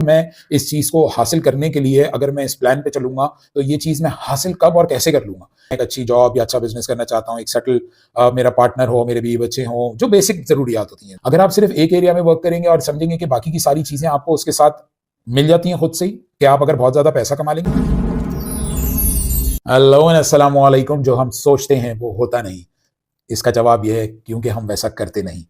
मैं इस चीज़ को हासिल करने के लिए अगर मैं इस प्लान पे चलूँगा, तो ये चीज़ मैं हासिल कब और कैसे कर लूँगा? एक अच्छी जॉब या अच्छा बिज़नेस करना चाहता हूँ, एक सेटल मेरा पार्टनर हो, मेरे बीवी-बच्चे हों, जो बेसिक ज़रूरियात होती हैं। अगर आप सिर्फ़ एक एरिया में वर्क करेंगे और समझेंगे कि बाकी की सारी चीज़ें आपको उसके साथ मिल जाती हैं खुद से ही, कि आप अगर बहुत ज़्यादा पैसा कमा लेंगे। हेलो एंड अस्सलाम वालेकुम। जो हम सोचते हैं वो होता नहीं। इसका जवाब ये है क्योंकि हम वैसा करते नहीं।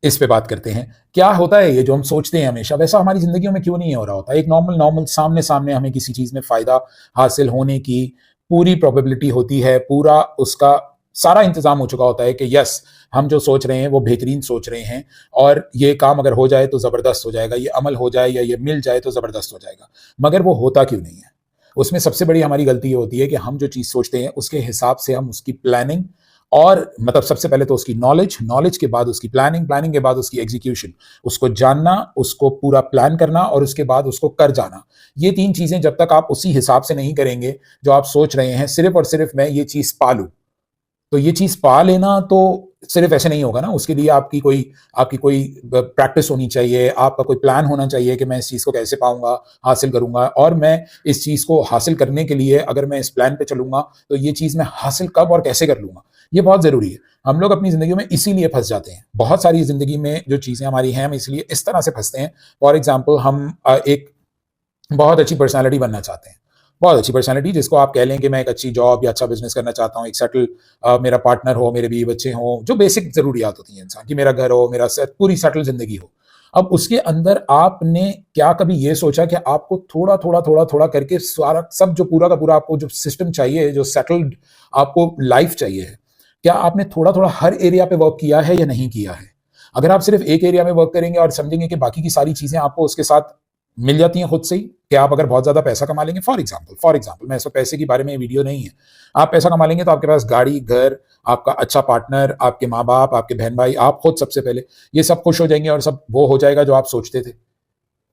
इस पे बात करते हैं। क्या होता है ये जो हम सोचते हैं हमेशा, वैसा हमारी ज़िंदगियों में क्यों नहीं हो रहा होता? एक नॉर्मल सामने-सामने हमें किसी चीज़ में फ़ायदा हासिल होने की पूरी प्रोबेबिलिटी होती है, पूरा उसका सारा इंतज़ाम हो चुका होता है कि यस, हम जो सोच रहे हैं वो बेहतरीन सोच रहे हैं और ये काम अगर हो जाए तो ज़बरदस्त हो जाएगा, ये अमल हो जाए या ये मिल जाए तो ज़बरदस्त हो जाएगा। मगर वो होता क्यों नहीं है? उसमें सबसे बड़ी हमारी गलती ये होती है कि हम जो चीज़ सोचते हैं उसके हिसाब से हम उसकी प्लानिंग और मतलब सबसे पहले तो उसकी नॉलेज के बाद उसकी प्लानिंग के बाद उसकी एग्जीक्यूशन, उसको जानना, उसको पूरा प्लान करना और उसके बाद उसको कर जाना। ये 3 चीज़ें जब तक आप उसी हिसाब से नहीं करेंगे, जो आप सोच रहे हैं सिर्फ़ और सिर्फ़ मैं ये चीज़ पा लूँ, तो ये चीज़ पा लेना तो सिर्फ़ ऐसे नहीं होगा ना, उसके लिए आपकी कोई प्रैक्टिस होनी चाहिए, आपका कोई प्लान होना चाहिए कि मैं इस चीज़ को कैसे पाऊँगा, हासिल करूँगा और मैं इस चीज़ को हासिल करने के लिए अगर मैं इस प्लान पे चलूँगा, तो ये चीज़ मैं हासिल कब और कैसे कर लूँगा, ये बहुत ज़रूरी है। हम लोग अपनी ज़िंदगी में इसीलिए फँस जाते हैं। बहुत सारी ज़िंदगी में जो चीज़ें हमारी हैं, हम इसलिए इस तरह से फँसते हैं। फॉर एग्ज़ाम्पल हम एक बहुत अच्छी पर्सनैलिटी बनना चाहते हैं। बहुत अच्छी पर्सनैलिटी जिसको आप कह लें कि मैं एक अच्छी जॉब या अच्छा बिज़नेस करना चाहता हूँ, एक सेटल मेरा पार्टनर हो, मेरे बीवी-बच्चे हों, जो बेसिक ज़रूरियात होती हैं इंसान की, मेरा घर हो, मेरा स पूरी सेटल ज़िंदगी हो। अब उसके अंदर आपने क्या कभी ये सोचा कि आपको थोड़ा-थोड़ा करके सारा सब जो पूरा का पूरा आपको जो सिस्टम चाहिए, जो सेटल्ड आपको लाइफ़ चाहिए है, क्या आपने थोड़ा-थोड़ा हर एरिया पे वर्क किया है या नहीं किया है? अगर आप सिर्फ़ एक एरिया में वर्क करेंगे और समझेंगे कि बाकी की सारी चीज़ें आपको उसके साथ मिल जाती हैं खुद से ही, कि आप अगर बहुत ज़्यादा पैसा कमा लेंगे, फॉर एग्ज़ाम्पल मैं इस वक़्त पैसे के बारे में ये वीडियो नहीं है। आप पैसा कमा लेंगे तो आपके पास गाड़ी, घर, आपका अच्छा पार्टनर, आपके माँ-बाप, आपके बहन-भाई, आप खुद सबसे पहले, ये सब खुश हो जाएँगे और सब वो हो जाएगा जो आप सोचते थे।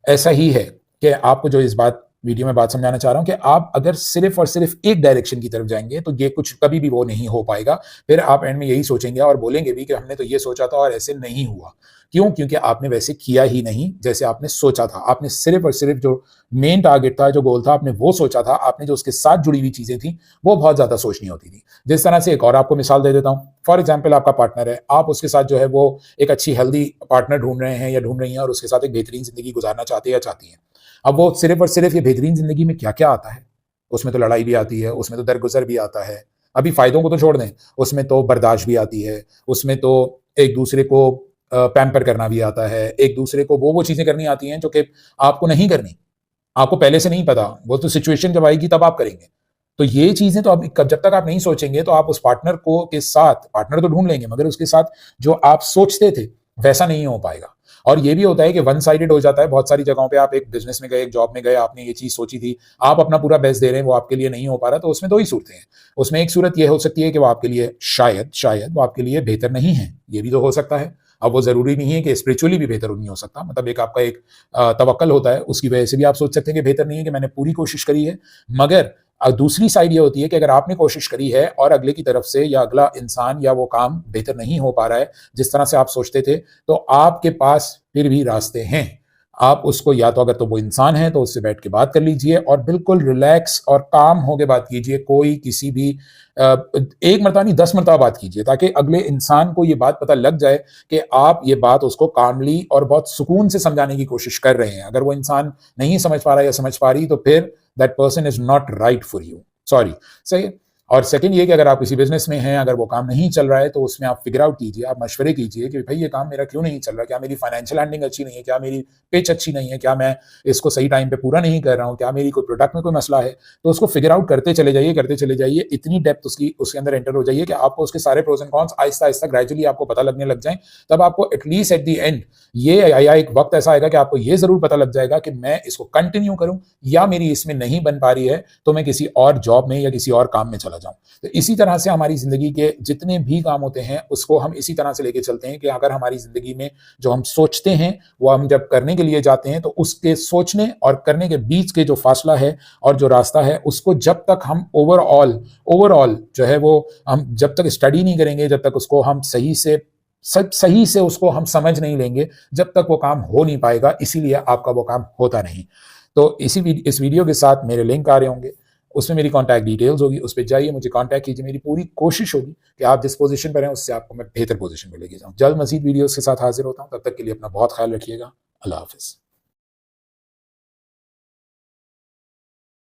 ऐसा ही है कि आपको जो इस बात वीडियो में बात समझाना चाह रहा हूँ कि आप अगर सिर्फ़ और सिर्फ़ एक डायरेक्शन की तरफ जाएँगे, तो ये कुछ कभी भी वो नहीं हो पाएगा। फिर आप एंड में यही सोचेंगे और बोलेंगे भी कि हमने तो ये सोचा था और ऐसे नहीं हुआ। क्यों? क्योंकि आपने वैसे किया ही नहीं जैसे आपने सोचा था। आपने सिर्फ़ और सिर्फ़ जो मेन टारगेट था, जो गोल था, आपने वो सोचा था। आपने जो उसके साथ जुड़ी हुई चीज़ें थी, वो बहुत ज़्यादा सोचनी होती थी। जिस तरह से एक और आपको मिसाल दे देता हूँ। फॉर एग्ज़ाम्पल आपका पार्टनर है, आप उसके साथ जो है वो एक अच्छी हेल्दी पार्टनर ढूँढ रहे हैं या ढूँढ रही हैं और उसके साथ एक बेहतरीन ज़िंदगी गुज़ारना चाहते हैं या चाहती हैं। अब वो सिर्फ़ और सिर्फ़ ये बेहतरीन ज़िंदगी में क्या-क्या आता है? उसमें तो लड़ाई भी आती है, उसमें तो दरगुज़र भी आता है। अभी फ़ायदों को तो छोड़ दें, उसमें तो बर्दाश्त भी आती है, उसमें तो एक-दूसरे को पैम्पर करना भी आता है, एक-दूसरे को वो चीज़ें करनी आती हैं जो कि आपको नहीं करनी। आपको पहले से नहीं पता, वो तो सिचुएशन जब आएगी तब आप करेंगे। तो ये चीज़ें तो अब जब तक आप नहीं सोचेंगे तो आप उस पार्टनर को के साथ पार्टनर तो ढूँढ लेंगे मगर उसके साथ जो आप सोचते थे, वैसा नहीं हो पाएगा। और ये भी होता है कि वन साइडेड हो जाता है बहुत सारी जगहों पे आप एक बिज़नेस में गए, एक जॉब में गए, आपने ये चीज़ सोची थी, आप अपना पूरा बेस्ट दे रहे हैं, वो आपके लिए नहीं हो पा रहा, तो उसमें 2 ही सूरतें हैं। उसमें एक सूरत ये हो सकती है कि वो आपके लिए शायद वो आपके लिए बेहतर नहीं है, ये भी तो हो सकता है। अब वो ज़रूरी नहीं है कि स्पिरिचुअली भी बेहतर नहीं हो सकता, मतलब एक आपका एक तवक्कल होता है, उसकी वजह से भी आप सोच सकते हैं कि बेहतर नहीं है कि मैंने पूरी कोशिश करी है। मगर दूसरी साइड ये होती है कि अगर आपने कोशिश करी है और अगले की तरफ से या अगला इंसान या वो काम बेहतर नहीं हो पा रहा है, जिस तरह से आप सोचते थे, तो आपके पास फिर भी रास्ते हैं। आप उसको या तो अगर तो वो इंसान है तो उससे बैठ के बात कर लीजिए और बिल्कुल रिलैक्स और काम होके बात कीजिए। कोई किसी भी एक मरतबा नहीं 10 मरतबा बात कीजिए ताकि अगले इंसान को ये बात पता लग जाए कि आप ये बात उसको कामली और बहुत सुकून से समझाने की कोशिश कर रहे हैं। अगर वो इंसान नहीं समझ पा रहा या समझ पा रही तो फिर that person is not right for you. Sorry, सही है? और सेकंड ये कि अगर आप किसी बिज़नेस में हैं, अगर वो काम नहीं चल रहा है, तो उसमें आप फिगर आउट कीजिए, आप मशवरे कीजिए कि भई ये काम मेरा क्यों नहीं चल रहा? क्या मेरी फाइनेंशियल हैंडलिंग अच्छी नहीं है? क्या मेरी पिच अच्छी नहीं है? क्या मैं इसको सही टाइम पे पूरा नहीं कर रहा हूँ? क्या मेरी कोई प्रोडक्ट में कोई मसला है? तो उसको फिगर आउट करते चले जाइए, इतनी डेप्थ उसके अंदर एंटर हो जाइए कि आपको उसके सारे प्रोस एंड कॉन्स आहिस्ता-आहिस्ता ग्रेजुअली आपको पता लगने लग जाएँ। तब आपको एटलीस्ट एट द एंड ये या एक वक़्त ऐसा आएगा कि आपको ये ज़रूर पता लग जाएगा कि मैं इसको कंटिन्यू करूँ या मेरी इसमें नहीं बन पा रही है, तो मैं किसी और जॉब में या किसी और काम में चला जाऊँ। तो इसी तरह से हमारी ज़िंदगी के जितने भी काम होते हैं, उसको हम इसी तरह से लेके चलते हैं कि अगर हमारी ज़िंदगी में जो हम सोचते हैं, वो हम जब करने के लिए जाते हैं, तो उसके सोचने और करने के बीच के जो फ़ासला है और जो रास्ता है, उसको जब तक हम ओवरऑल जो है वो हम जब तक स्टडी नहीं करेंगे, जब तक उसको हम सही से सब सही से उसको हम समझ नहीं लेंगे जब तक वो काम हो नहीं पाएगा, इसीलिए आपका वो काम होता नहीं। तो इस वीडियो के साथ मेरे लिंक आ रहे होंगे, उसमें मेरी कॉन्टैक्ट डिटेल्स होगी, उस पर जाइए, मुझे कॉन्टैक्ट कीजिए। मेरी पूरी कोशिश होगी कि आप जिस पोजीशन पर हैं उससे आपको मैं बेहतर पोजीशन पर लेके जाऊँ। जल्द मजीद वीडियोस के साथ हाजिर होता हूँ, तब तक के लिए अपना बहुत ख्याल रखिएगा। अल्लाह हाफिज़।